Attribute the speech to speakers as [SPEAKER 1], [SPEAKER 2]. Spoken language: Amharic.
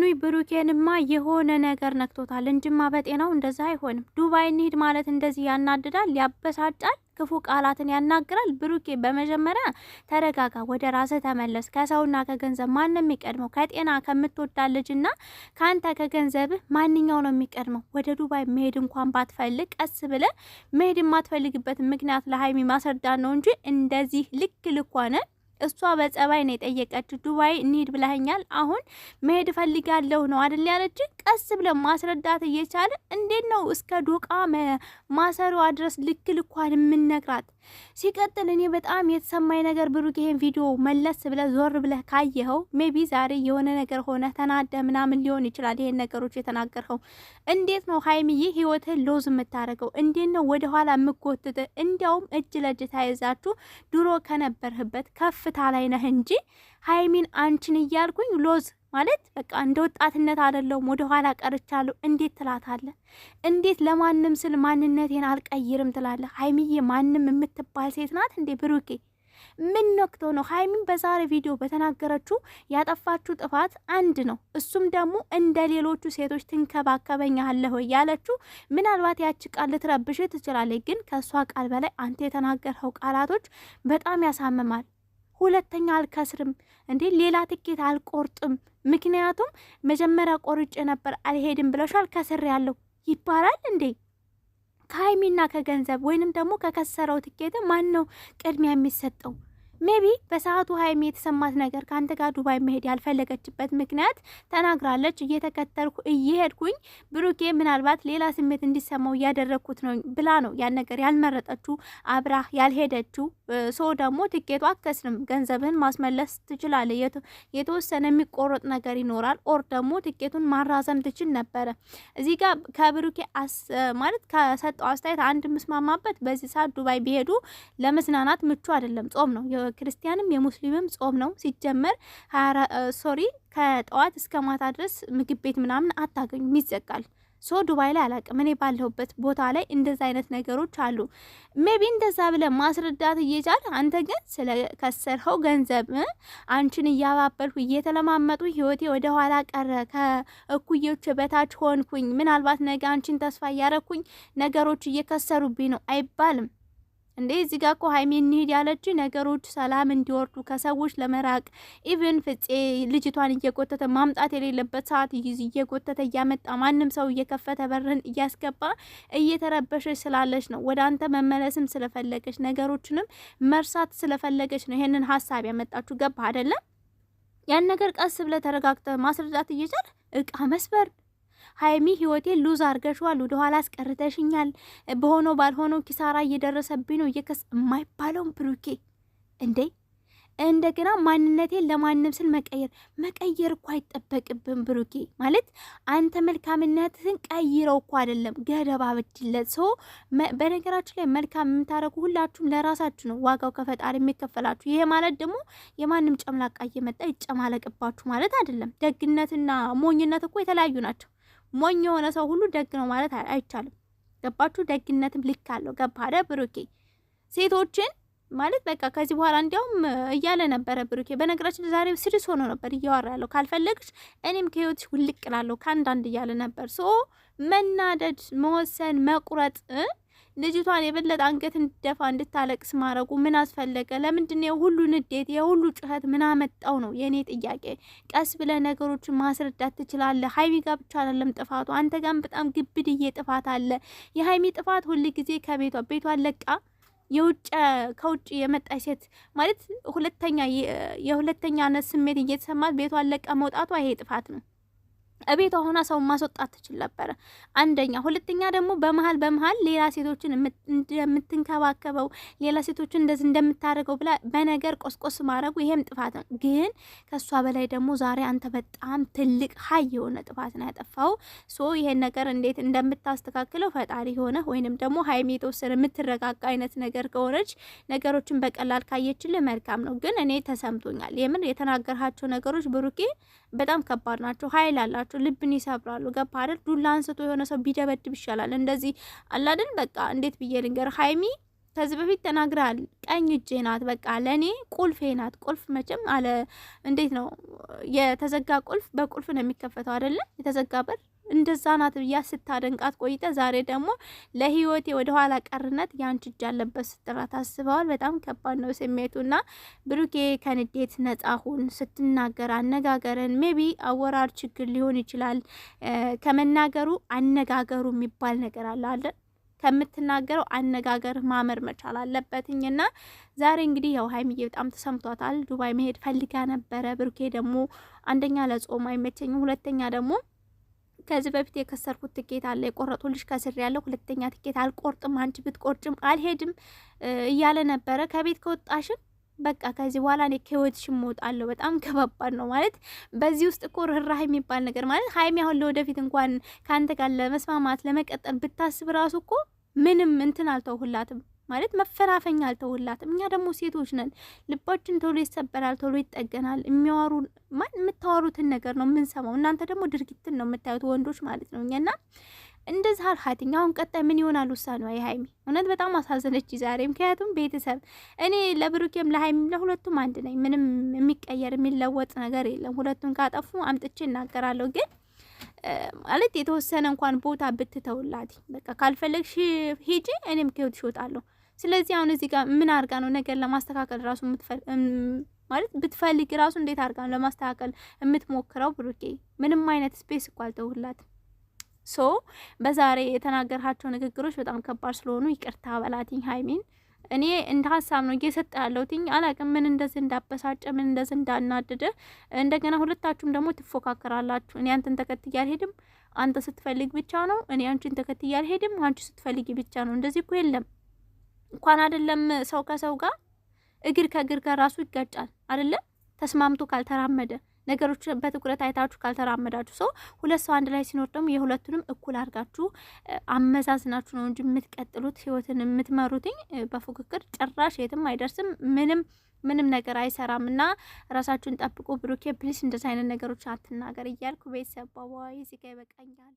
[SPEAKER 1] እመኑኝ ብሩኬንማ የሆነ ነገር ነክቶታል እንጂማ በጤናው እንደዛ አይሆንም። ዱባይ እንሂድ ማለት እንደዚህ ያናድዳል፣ ያበሳጫል፣ ክፉ ቃላትን ያናግራል። ብሩኬ በመጀመሪያ ተረጋጋ፣ ወደ ራስህ ተመለስ። ከሰውና ከገንዘብ ማን ነው የሚቀድመው? ከጤና ከምትወዳ ልጅና ከአንተ ከገንዘብህ ማንኛው ነው የሚቀድመው? ወደ ዱባይ መሄድ እንኳን ባትፈልግ ቀስ ብለ መሄድ የማትፈልግበት ምክንያት ለሀይሚ ማስረዳት ነው እንጂ እንደዚህ ልክ ልኳነ እሷ በጸባይ ነው የጠየቀችው። ዱባይ እንሂድ ብለኸኛል፣ አሁን መሄድ ፈልጋለሁ ነው አይደል ያለች። ቀስ ብለን ማስረዳት እየቻለ እንዴት ነው እስከ ዶቃ ማሰሯ ድረስ ልክ ልኳን የምንነግራት? ሲቀጥል እኔ በጣም የተሰማኝ ነገር ብሩክ ይሄን ቪዲዮ መለስ ብለ ዞር ብለ ካየኸው ሜቢ ዛሬ የሆነ ነገር ሆነ ተናደ ምናምን ሊሆን ይችላል ይሄን ነገሮች የተናገርከው። እንዴት ነው ሀይሚዬ ህይወትህን ሎዝ የምታደርገው? እንዴት ነው ወደ ኋላ የምትጎትት? እንዲያውም እጅ ለእጅ ታይዛችሁ ድሮ ከነበርህበት ከፍታ ላይ ነህ እንጂ ሀይሚን አንቺን እያልኩኝ ሎዝ ማለት በቃ እንደ ወጣትነት አይደለም ወደ ኋላ ቀርቻለሁ እንዴት ትላታለህ? እንዴት ለማንም ስል ማንነቴን አልቀይርም ትላለህ? ሀይሚዬ ማንም የምትባል ሴት ናት እንዴ? ብሩኬ ምን ነክቶ ነው? ሀይሚን በዛሬ ቪዲዮ በተናገረችው ያጠፋችሁ ጥፋት አንድ ነው። እሱም ደግሞ እንደ ሌሎቹ ሴቶች ትንከባከበኛለህ ወይ ያለችው። ምናልባት ያቺ ቃል ልትረብሽ ትችላለች፣ ግን ከእሷ ቃል በላይ አንተ የተናገርኸው ቃላቶች በጣም ያሳምማል። ሁለተኛ አልከስርም እንዴ ሌላ ትኬት አልቆርጥም፣ ምክንያቱም መጀመሪያ ቆርጬ ነበር አልሄድም ብለሻል፣ ከስር ያለው ይባላል እንዴ? ከሀይሚና ከገንዘብ ወይንም ደግሞ ከከሰረው ትኬት ማን ነው ቅድሚያ የሚሰጠው? ሜቢ በሰዓቱ ሀይሚ የተሰማት ነገር ከአንተ ጋር ዱባይ መሄድ ያልፈለገችበት ምክንያት ተናግራለች። እየተከተልኩ እየሄድኩኝ ብሩኬ ምናልባት ሌላ ስሜት እንዲሰማው እያደረግኩት ነው ብላ ነው ያን ነገር ያልመረጠችው አብራ ያልሄደችው። ሶ ደግሞ ትኬቱ አትከስርም፣ ገንዘብህን ማስመለስ ትችላለህ። የተወሰነ የሚቆረጥ ነገር ይኖራል። ኦር ደግሞ ትኬቱን ማራዘም ትችል ነበረ። እዚህ ጋር ከብሩኬ ማለት ከሰጠው አስተያየት አንድ ምስማማበት በዚህ ሰዓት ዱባይ ቢሄዱ ለመዝናናት ምቹ አይደለም። ጾም ነው፣ ክርስቲያንም የሙስሊምም ጾም ነው ሲጀመር። ከጠዋት እስከ ማታ ድረስ ምግብ ቤት ምናምን አታገኙም፣ ይዘጋል። ሶ ዱባይ ላይ አላቅም፣ እኔ ባለሁበት ቦታ ላይ እንደዛ አይነት ነገሮች አሉ። ሜቢ እንደዛ ብለ ማስረዳት እየቻል አንተ ግን ስለ ከሰርኸው ገንዘብ አንቺን እያባበልኩ እየተለማመጡ ህይወቴ ወደ ኋላ ቀረ፣ ከእኩዮች በታች ሆንኩኝ፣ ምናልባት ነገ አንቺን ተስፋ እያረኩኝ ነገሮች እየከሰሩብኝ ነው አይባልም እንዴ? እዚህ ጋር እኮ ሀይሚ እንሂድ ያለች ነገሮች ሰላም እንዲወርዱ ከሰዎች ለመራቅ ኢቭን ፍፄ ልጅቷን እየጎተተ ማምጣት የሌለበት ሰዓት እየጎተተ እያመጣ ማንም ሰው እየከፈተ በርን እያስገባ እየተረበሸች ስላለች ነው። ወደ አንተ መመለስም ስለፈለገች ነገሮችንም መርሳት ስለፈለገች ነው ይሄንን ሀሳብ ያመጣችሁ። ገባ አይደለም? ያን ነገር ቀስ ብለ ተረጋግተ ማስረዳት እየቻለ እቃ መስበር ሀይሚ ህይወቴን ሉዝ አርገሽዋል፣ ወደ ኋላ አስቀርተሽኛል፣ በሆነው ባልሆነው ኪሳራ እየደረሰብኝ ነው የማይባለውን ብሩኬ እንዴ! እንደገና ማንነቴን ለማንም ስል መቀየር እኮ አይጠበቅብን ብሩኬ። ማለት አንተ መልካምነትን ቀይረው እኮ አይደለም ገደብ አበጅለት ሰው። በነገራችን ላይ መልካም የምታረጉ ሁላችሁም ለራሳችሁ ነው ዋጋው ከፈጣሪ የሚከፈላችሁ። ይሄ ማለት ደግሞ የማንም ጨምላቃ እየመጣ ይጨማለቅባችሁ ማለት አይደለም። ደግነትና ሞኝነት እኮ የተለያዩ ናቸው። ሞኝ የሆነ ሰው ሁሉ ደግ ነው ማለት አይቻልም። ገባችሁ? ደግነትም ልክ አለው። ገባ አይደል ብሩኬ? ሴቶችን ማለት በቃ ከዚህ በኋላ እንዲያውም እያለ ነበረ ብሩኬ። በነገራችን ዛሬ ስድስ ሆኖ ነበር እያወራ ያለው። ካልፈለግሽ እኔም ከህይወትሽ ውልቅ እላለሁ ከአንዳንድ እያለ ነበር። ሶ መናደድ፣ መወሰን፣ መቁረጥ ልጅቷን የበለጠ አንገት እንድደፋ እንድታለቅስ ማድረጉ ምን አስፈለገ? ለምንድን ነው ሁሉ ንዴት የሁሉ ጩኸት ምን አመጣው ነው የኔ ጥያቄ። ቀስ ብለ ነገሮችን ማስረዳት ትችላለህ። ሀይሚ ጋር ብቻ አይደለም ጥፋቱ፣ አንተ ጋርም በጣም ግብድዬ ጥፋት አለ። የሀይሚ ጥፋት ሁል ጊዜ ቤቷን ለቃ ከውጭ የመጣች ሴት ማለት የሁለተኛነት ስሜት እየተሰማት ቤቷን ለቃ መውጣቷ ይሄ ጥፋት ነው። እቤቷ ሆና ሰው ማስወጣት ትችል ነበረ። አንደኛ፣ ሁለተኛ ደግሞ በመሀል ሌላ ሴቶችን እንደምትንከባከበው ሌላ ሴቶችን እንደዚህ እንደምታደርገው ብላ በነገር ቆስቆስ ማድረጉ ይሄም ጥፋት ነው። ግን ከሷ በላይ ደግሞ ዛሬ አንተ በጣም ትልቅ ሀይ የሆነ ጥፋት ነው ያጠፋው። ሶ ይሄን ነገር እንዴት እንደምታስተካክለው ፈጣሪ ሆነ ወይንም ደግሞ ሀይሚ የተወሰነ የምትረጋጋ አይነት ነገር ከሆነች ነገሮችን በቀላል ካየችልህ መልካም ነው። ግን እኔ ተሰምቶኛል የምን የተናገርሃቸው ነገሮች ብሩኬ በጣም ከባድ ናቸው። ሀይል አላቸው፣ ልብን ይሰብራሉ። ገባ አይደል? ዱላ አንስቶ የሆነ ሰው ቢደበድብ ይሻላል። እንደዚህ አላደል በቃ እንዴት ብዬ ልንገር? ሀይሚ ከዚህ በፊት ተናግራል። ቀኝ እጄ ናት፣ በቃ ለኔ ቁልፌ ናት። ቁልፍ መቼም አለ እንዴት ነው የተዘጋ ቁልፍ በቁልፍ ነው የሚከፈተው አይደለ? የተዘጋ በር እንደዛ ናት ብያ ስታደንቃት ቆይተ ዛሬ ደግሞ ለህይወቴ ወደ ኋላ ቀርነት ያንቺ እጅ አለበት ስትላት አስበዋል። በጣም ከባድ ነው ስሜቱና ብሩኬ ከንዴት ነጻ ሁን። ስትናገር አነጋገርን ሜቢ አወራር ችግር ሊሆን ይችላል። ከመናገሩ አነጋገሩ የሚባል ነገር አለ ከምትናገረው አነጋገር ማመር መቻል አለበትኝና ዛሬ እንግዲህ ያው ሀይሚዬ በጣም ተሰምቷታል። ዱባይ መሄድ ፈልጋ ነበረ። ብሩኬ ደግሞ አንደኛ ለጾም አይመቸኝም፣ ሁለተኛ ደግሞ ከዚህ በፊት የከሰርኩት ትኬት አለ የቆረጡልሽ ከስር ያለው ሁለተኛ ትኬት አልቆርጥም፣ አንቺ ብትቆርጭም አልሄድም እያለ ነበረ። ከቤት ከወጣሽም በቃ ከዚህ በኋላ እኔ ከህይወትሽ እወጣለሁ። በጣም ከባድ ነው ማለት በዚህ ውስጥ እኮ ርህራሄ የሚባል ነገር ማለት ሀይሚ አሁን ለወደፊት እንኳን ከአንተ ጋር ለመስማማት ለመቀጠል ብታስብ ራሱ እኮ ምንም እንትን አልተውሁላትም ማለት መፈናፈኛ አልተውላትም። እኛ ደግሞ ሴቶች ነን፣ ልባችን ቶሎ ይሰበራል፣ ቶሎ ይጠገናል። የሚያወሩ የምታወሩትን ነገር ነው የምንሰማው። እናንተ ደግሞ ድርጊትን ነው የምታዩት ወንዶች ማለት ነው። እኛና እንደዚህ አልሀትኝ። አሁን ቀጣይ ምን ይሆናል ውሳኔዋ? የሀይሚ እውነት በጣም አሳዘነች ዛሬ። ምክንያቱም ቤተሰብ እኔ ለብሩኬም ለሀይሚም ለሁለቱም አንድ ነኝ። ምንም የሚቀየር የሚለወጥ ነገር የለም። ሁለቱም ካጠፉ አምጥቼ እናገራለሁ ግን ማለት የተወሰነ እንኳን ቦታ ብትተውላት በቃ ካልፈለግሽ ሂጂ፣ እኔም ከህይወትሽ እወጣለሁ። ስለዚህ አሁን እዚህ ጋር ምን አርጋ ነው ነገር ለማስተካከል ራሱ ማለት ብትፈልግ ራሱ እንዴት አርጋ ነው ለማስተካከል የምትሞክረው? ብሩኬ ምንም አይነት ስፔስ እኮ አልተውላትም። ሶ በዛሬ የተናገርሃቸው ንግግሮች በጣም ከባድ ስለሆኑ ይቅርታ በላትኝ ሀይሚን። እኔ እንደ ሀሳብ ነው እየሰጠ ያለሁትኝ። አላቅም ምን እንደዚህ እንዳበሳጨ ምን እንደዚህ እንዳናደደ። እንደገና ሁለታችሁም ደግሞ ትፎካከራላችሁ። እኔ አንተን ተከትዬ አልሄድም፣ አንተ ስትፈልግ ብቻ ነው። እኔ አንቺን ተከትዬ አልሄድም፣ አንቺ ስትፈልጊ ብቻ ነው። እንደዚህ እኮ የለም። እንኳን አይደለም ሰው ከሰው ጋር እግር ከእግር ጋር ራሱ ይጋጫል አይደለም ተስማምቶ ካልተራመደ ነገሮች በትኩረት አይታችሁ ካልተራመዳችሁ ሰው ሁለት ሰው አንድ ላይ ሲኖር ደግሞ የሁለቱንም እኩል አድርጋችሁ አመዛዝናችሁ ነው እንጂ የምትቀጥሉት ህይወትን የምትመሩትኝ በፉክክር ጭራሽ የትም አይደርስም። ምንም ነገር አይሰራም። እና ራሳችሁን ጠብቁ። ብሩኬ ፕሊስ እንደዚህ አይነት ነገሮች አትናገር እያልኩ ቤተሰብ ባባይ እዚህ ጋር ይበቃኛል።